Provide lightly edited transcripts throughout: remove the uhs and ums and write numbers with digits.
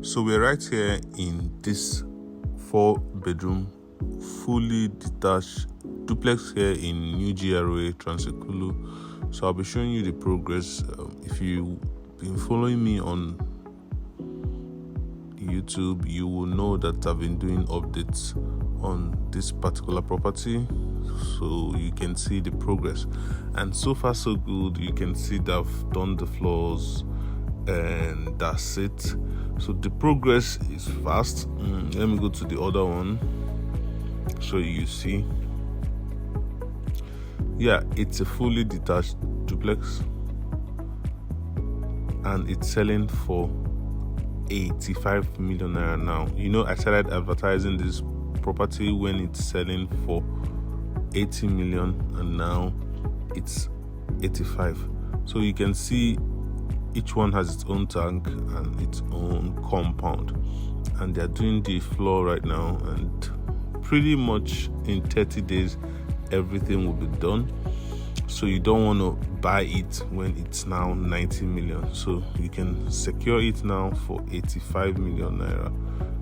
So we're right here in this 4-bedroom fully detached duplex here in New GRA, Trans Ekulu. So I'll be showing you the progress. If you've been following me on YouTube, you will know that I've been doing updates on this particular property, so you can see the progress. And so far so good. You can see that I've done the floors and that's it. So the progress is fast. Let me go to the other one so you see. Yeah, it's a fully detached duplex and it's selling for 85 million naira now. You know, I started advertising this property when it's selling for 80 million and now it's 85. So you can see each one has its own tank and its own compound, and they're doing the floor right now, and pretty much in 30 days everything will be done. So you don't want to buy it when it's now 90 million. So you can secure it now for 85 million naira,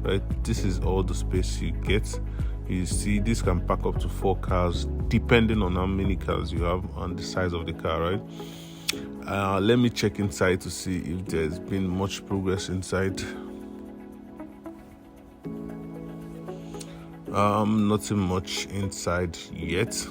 right? This is all the space you get. You see, this can pack up to 4 cars depending on how many cars you have and the size of the car, right? Let me check inside to see if there's been much progress inside. Nothing much inside yet,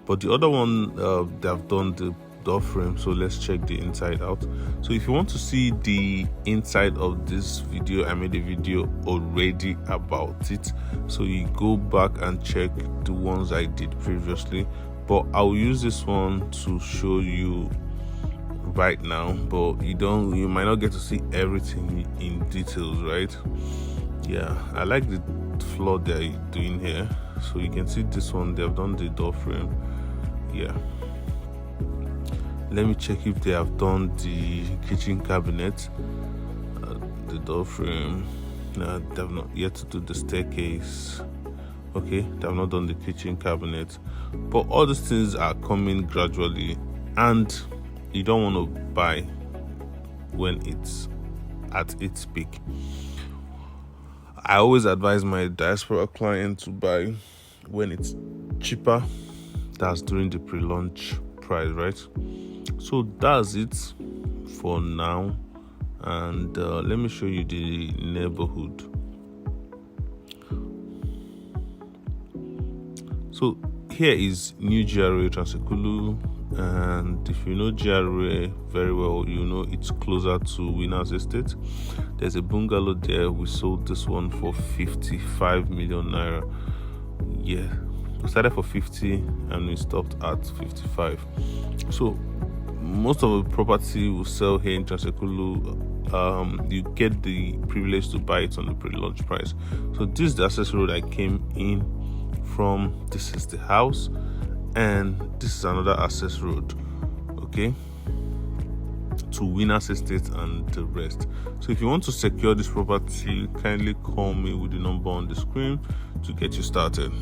but the other one they've done the door frame, so let's check the inside out. So if you want to see the inside of this video, I made a video already about it, so you go back and check the ones I did previously, but I'll use this one to show you right now. But you might not get to see everything in details, right? Yeah, I like the floor they're doing here. So you can see this one, they've done the door frame. Yeah, let me check if they have done the kitchen cabinet, the door frame. No, they've not yet to do the staircase. Okay, they've not done the kitchen cabinet, but all these things are coming gradually, and you don't want to buy when it's at its peak. I always advise my diaspora client to buy when it's cheaper. That's during the pre-launch price, right? So that's it for now, and let me show you the neighborhood. So here is New GRA, Trans Ekulu, and if you know GRA very well, you know it's closer to Winners Estate. There's a bungalow there. We sold this one for 55 million naira. Yeah, we started for 50 and we stopped at 55. So most of the property will sell here in Trans Ekulu. You get the privilege to buy it on the pre-launch price. So this is the access road I came in from. This is the house, and this is another access road, okay, to Winners Estate and the rest. So if you want to secure this property, kindly call me with the number on the screen to get you started.